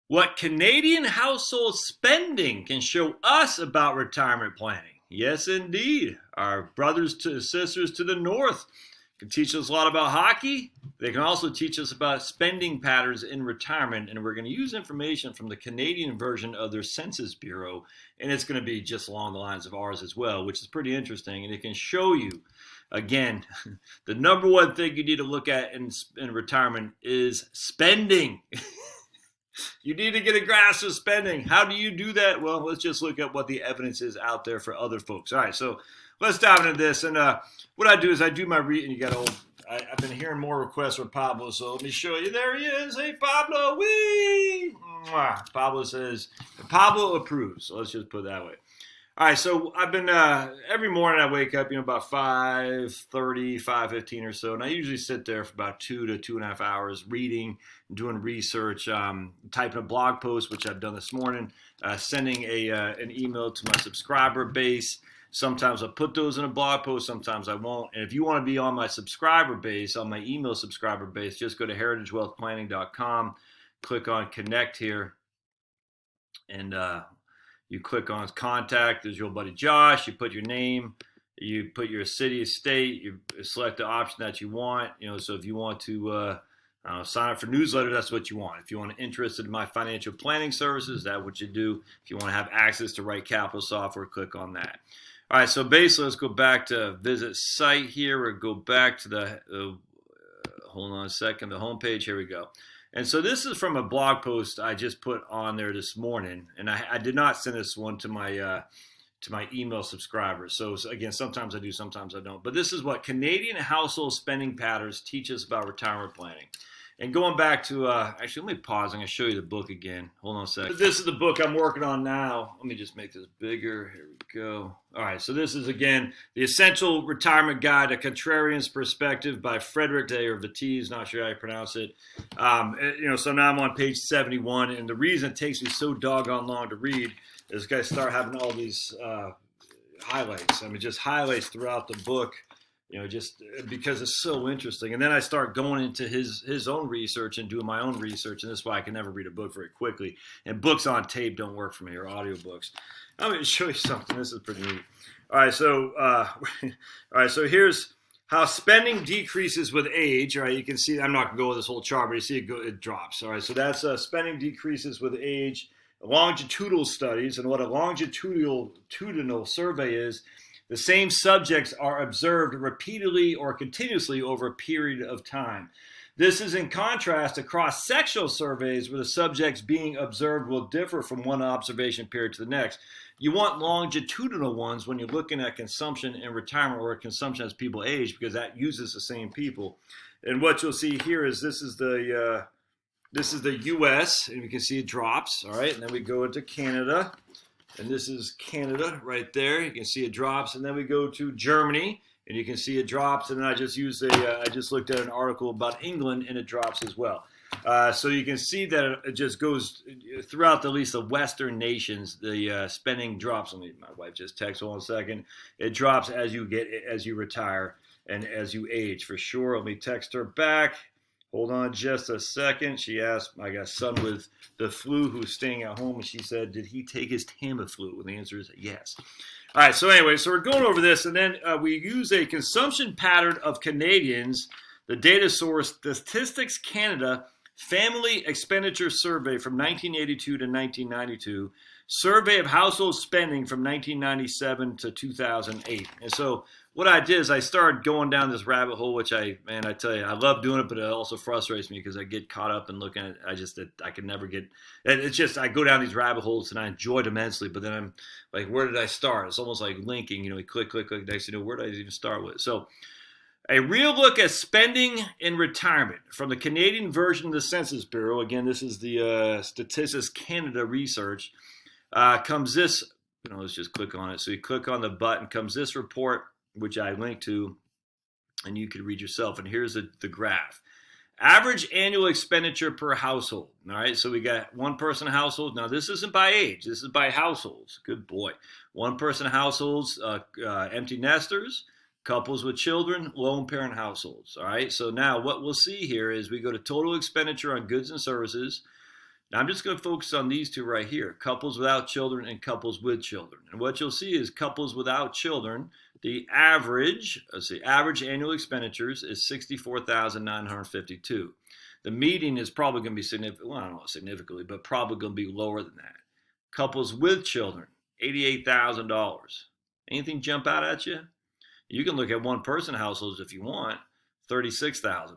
What Canadian household spending can show us about retirement planning. Yes, indeed. Our brothers and sisters to the north can teach us a lot about hockey. They can also teach us about spending patterns in retirement. And we're going to use information from the Canadian version of their Census Bureau. And it's going to be just along the lines of ours as well, which is pretty interesting. And it can show you, again, the number one thing you need to look at in retirement is spending. You need to get a grasp of spending. How do you do that? Well, let's just look at what the evidence is out there for other folks. All right, so let's dive into this. And what I do is I do my reading. You got old. I've been hearing more requests from Pablo, so let me show you. There he is. Hey, Pablo. Wee! Pablo says, Pablo approves. So let's just put it that way. All right, so I've been, every morning I wake up, about 5:30, 5:15 or so, and I usually sit there for about 2 to 2.5 hours reading, doing research, typing a blog post, which I've done this morning, sending an email to my subscriber base. Sometimes I'll put those in a blog post, sometimes I won't. And if you want to be on my subscriber base, on my email subscriber base, just go to heritagewealthplanning.com, click on connect here, and you click on contact. There's your buddy Josh. You put your name. You put your city, state. You select the option that you want. So if you want to sign up for newsletter, that's what you want. If you want to interested in my financial planning services, that's what you do. If you want to have access to Right Capital software, click on that. All right. So basically, let's go back to visit site here, or go back to the. Hold on a second. The homepage. Here we go. And so this is from a blog post I just put on there this morning, and I did not send this one to my email subscribers. So again, sometimes I do, sometimes I don't. But this is what Canadian household spending patterns teach us about retirement planning. And going back to, actually, let me pause. I'm going to show you the book again. Hold on a second. This is the book I'm working on now. Let me just make this bigger. Here we go. All right. So this is, again, The Essential Retirement Guide, A Contrarian's Perspective by Frederick Day, or Vatiz, not sure how you pronounce it. So now I'm on page 71. And the reason it takes me so doggone long to read is I start having all these highlights. Just highlights throughout the book. Just because it's so interesting. And then I start going into his own research and doing my own research, and that's why I can never read a book very quickly. And books on tape don't work for me, or audiobooks. I'm going to show you something. This is pretty neat. All right, so here's how spending decreases with age. All right, you can see, I'm not going to go with this whole chart, but you see it drops. All right, so that's spending decreases with age, longitudinal studies, and what a longitudinal survey is. The same subjects are observed repeatedly or continuously over a period of time. This is in contrast to cross-sectional surveys where the subjects being observed will differ from one observation period to the next. You want longitudinal ones when you're looking at consumption in retirement, or consumption as people age, because that uses the same people. And what you'll see here is this is the U.S., and you can see it drops, all right? And then we go into Canada. And this is Canada right there. You can see it drops. And then we go to Germany, and you can see it drops. And then I just looked at an article about England, and it drops as well. So you can see that it just goes throughout at least the Western nations. The spending drops. My wife just texted. Hold on a second. It drops as you retire and as you age, for sure. Let me text her back. Hold on just a second. She asked, I got a son with the flu who's staying at home, and she said, did he take his Tamiflu? And the answer is yes. All right, so anyway, so we're going over this, and then we use a consumption pattern of Canadians, the data source Statistics Canada Family Expenditure Survey from 1982 to 1992, Survey of Household Spending from 1997 to 2008. And so what I did is I started going down this rabbit hole, which I tell you, I love doing it, but it also frustrates me because I get caught up in looking at it. I can never get, and it's just, I go down these rabbit holes and I enjoy it immensely, but then I'm like, where did I start? It's almost like linking, you click, next, where did I even start with? So a real look at spending in retirement from the Canadian version of the Census Bureau. Again, this is the Statistics Canada research. Comes this, let's just click on it. So you click on the button, comes this report, which I linked to, and you can read yourself. And here's the graph. Average annual expenditure per household. All right, so we got one person household. Now, this isn't by age. This is by households. Good boy. One person households, empty nesters, couples with children, lone parent households. All right, so now what we'll see here is we go to total expenditure on goods and services, Now I'm just going to focus on these two right here, couples without children and couples with children. And what you'll see is couples without children, the average annual expenditures is $64,952. The median is probably going to be significant, well, I don't know significantly, but probably going to be lower than that. Couples with children, $88,000. Anything jump out at you? You can look at one-person households if you want, $36,000.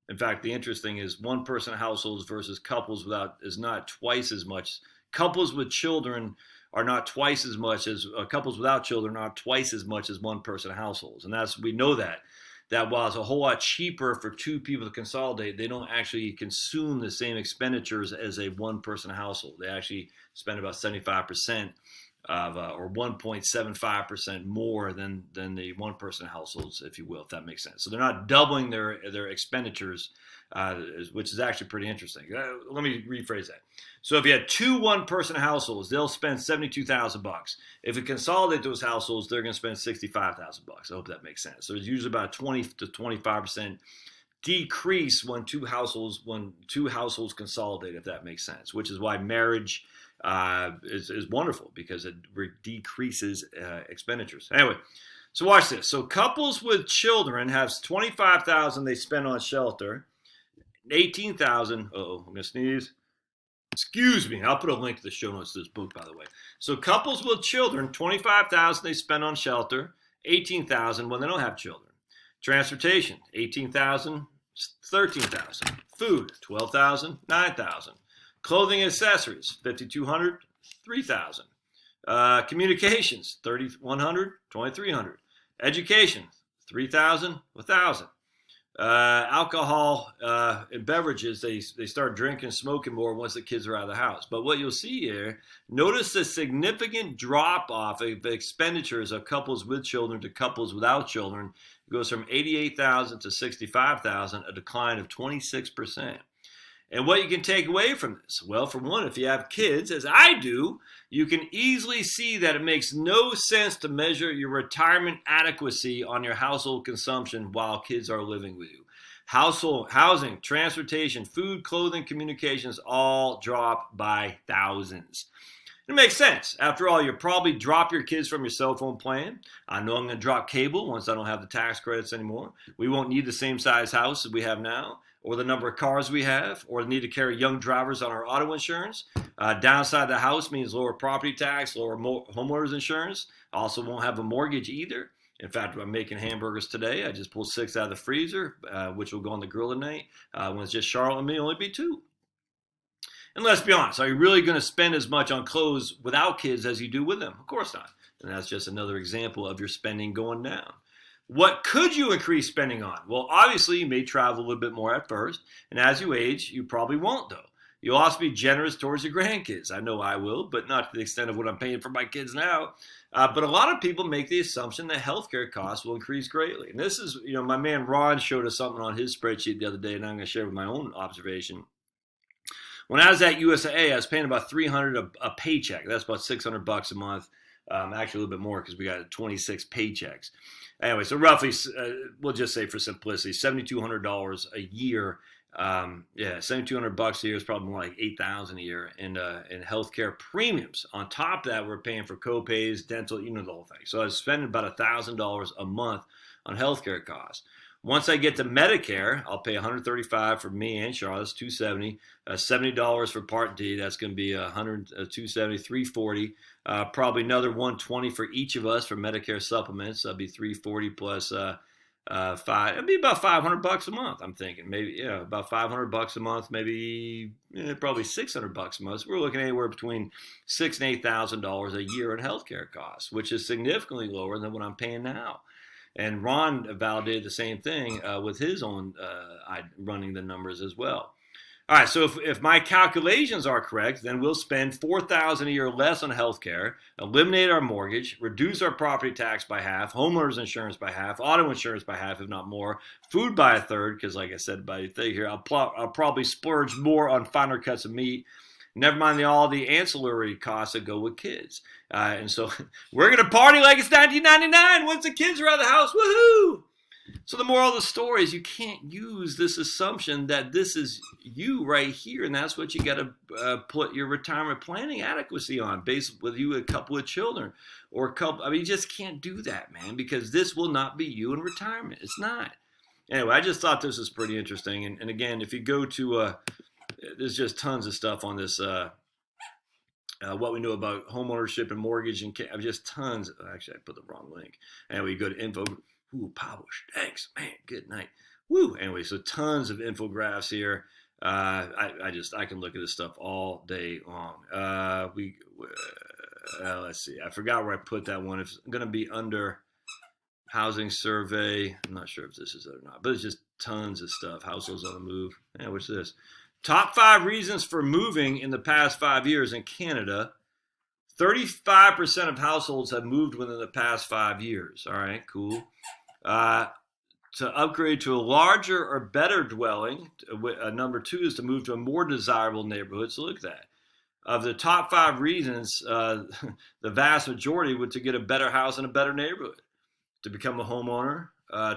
In fact, the interesting is one-person households versus couples without is not twice as much. Couples with children are not twice as much as couples without children are twice as much as one-person households, and we know that while it's a whole lot cheaper for two people to consolidate, they don't actually consume the same expenditures as a one-person household. They actually spend about 75% or 1.75% more than the one-person households, if you will, if that makes sense. So they're not doubling their expenditures, which is actually pretty interesting. Let me rephrase that. So if you had two one-person households, they'll spend $72,000. If we consolidate those households, they're going to spend $65,000. I hope that makes sense. So there's usually about a 20 to 25% decrease when two households consolidate, if that makes sense. Which is why marriage is wonderful, because it decreases expenditures. Anyway, so watch this. So couples with children have $25,000 they spend on shelter, $18,000. I'm gonna sneeze. Excuse me. I'll put a link to the show notes to this book, by the way. So couples with children, $25,000 they spend on shelter, $18,000 when they don't have children. Transportation, $18,000, $13,000. Food, $12,000, $9,000. Clothing and accessories, $5,200, $3,000. Communications, $3,100, $2,300. Education, $3,000, $1,000. Alcohol and beverages, they start drinking, smoking more once the kids are out of the house. But what you'll see here, notice the significant drop off of expenditures of couples with children to couples without children. It goes from $88,000 to $65,000, a decline of 26%. And what you can take away from this? Well, for one, if you have kids, as I do, you can easily see that it makes no sense to measure your retirement adequacy on your household consumption while kids are living with you. Household, housing, transportation, food, clothing, communications all drop by thousands. It makes sense. After all, you'll probably drop your kids from your cell phone plan. I know I'm going to drop cable once I don't have the tax credits anymore. We won't need the same size house as we have now, or the number of cars we have, or the need to carry young drivers on our auto insurance. Downside the house means lower property tax, lower homeowners insurance. Also won't have a mortgage either. In fact, I'm making hamburgers today. I just pulled 6 out of the freezer, which will go on the grill tonight. When it's just Charlotte and me, only be 2. And let's be honest, are you really going to spend as much on clothes without kids as you do with them? Of course not. And that's just another example of your spending going down. What could you increase spending on? Well, obviously, you may travel a little bit more at first. And as you age, you probably won't, though. You'll also be generous towards your grandkids. I know I will, but not to the extent of what I'm paying for my kids now. But a lot of people make the assumption that healthcare costs will increase greatly. And this is, my man Ron showed us something on his spreadsheet the other day, and I'm going to share with my own observation. When I was at USAA, I was paying about $300 a paycheck. That's about $600 a month. Actually, a little bit more because we got 26 paychecks. Anyway, so roughly, we'll just say for simplicity, $7,200 a year. $7,200 a year is probably more like $8,000 a year in healthcare premiums. On top of that, we're paying for co-pays, dental, the whole thing. So I was spending about $1,000 a month on healthcare costs. Once I get to Medicare, I'll pay $135 for me and Charlotte. That's $270. $70 for Part D. That's going to be $270, $340. Probably another $120 for each of us for Medicare supplements. That'll be $340 plus $5. It'd be about $500 a month. I'm thinking maybe about $500 a month. Maybe probably $600 a month. So we're looking anywhere between $6,000 and $8,000 a year in healthcare costs, which is significantly lower than what I'm paying now. And Ron validated the same thing with his own running the numbers as well. All right, so if my calculations are correct, then we'll spend $4,000 a year less on healthcare, eliminate our mortgage, reduce our property tax by half, homeowners insurance by half, auto insurance by half, if not more, food by a third, because like I said, by the thing here, I'll probably splurge more on finer cuts of meat. Never mind all the ancillary costs that go with kids. And so we're going to party like it's 1999 once the kids are out of the house. Woohoo! So the moral of the story is you can't use this assumption that this is you right here, and that's what you got to put your retirement planning adequacy on, based with you a couple of children or a couple. I mean, you just can't do that, man, because this will not be you in retirement. It's not. Anyway, I just thought this was pretty interesting. And again, if you go to, there's just tons of stuff on this, what we know about homeownership and mortgage and just tons. Actually, I put the wrong link. Anyway, you go to info. Ooh, publish. Thanks, man. Good night. Woo. Anyway, so tons of infographs here. I can look at this stuff all day long. Let's see. I forgot where I put that one. It's going to be under housing survey. I'm not sure if this is it or not, but it's just tons of stuff. Households on the move. Yeah, what's this? Top 5 reasons for moving in the past 5 years in Canada. 35% of households have moved within the past 5 years. All right, cool. To upgrade to a larger or better dwelling, number 2 is to move to a more desirable neighborhood. So look at that. Of the top 5 reasons, the vast majority would to get a better house in a better neighborhood, to become a homeowner,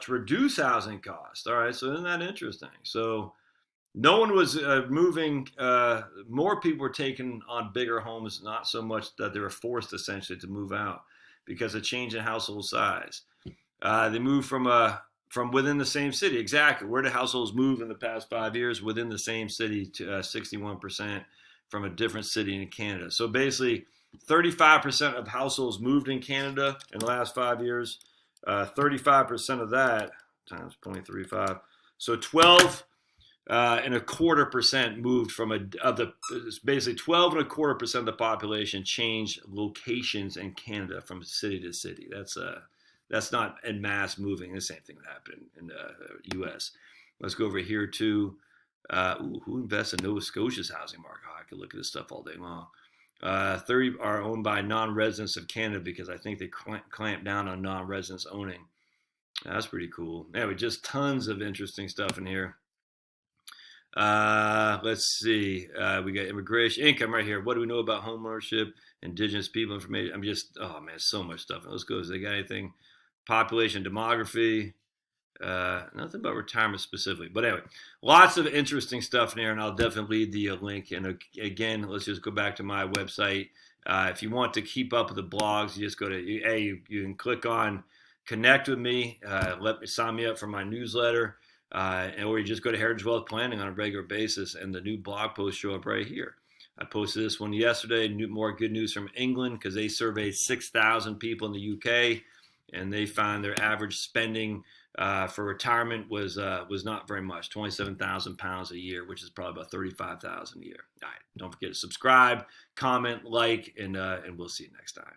to reduce housing costs. All right, so isn't that interesting? So no one was moving. More people were taking on bigger homes, not so much that they were forced essentially to move out because of change in household size. They moved from within the same city. Exactly. Where did households move in the past 5 years? Within the same city, to 61% from a different city in Canada. So basically, 35% of households moved in Canada in the last 5 years. 35% of that times 0.35. So 12.25% moved from basically 12.25% of the population changed locations in Canada from city to city. That's not en masse moving. The same thing that happened in the U.S. Let's go over here to who invests in Nova Scotia's housing market. Oh, I could look at this stuff all day long. 30 are owned by non-residents of Canada because I think they clamp down on non-residents owning. That's pretty cool. Anyway, just tons of interesting stuff in here. Let's see. We got immigration income right here. What do we know about homeownership, Indigenous people information? Oh man, so much stuff. Let's go. They got anything? Population, demography. Nothing about retirement specifically. But anyway, lots of interesting stuff in here, and I'll definitely leave the link. And again, let's just go back to my website. If you want to keep up with the blogs, you just go to you can click on connect with me. Let me sign me up for my newsletter. Or you just go to Heritage Wealth Planning on a regular basis, and the new blog posts show up right here. I posted this one yesterday. More good news from England because they surveyed 6,000 people in the UK, and they found their average spending for retirement was not very much, £27,000 a year, which is probably about $35,000 a year. All right, don't forget to subscribe, comment, like, and we'll see you next time.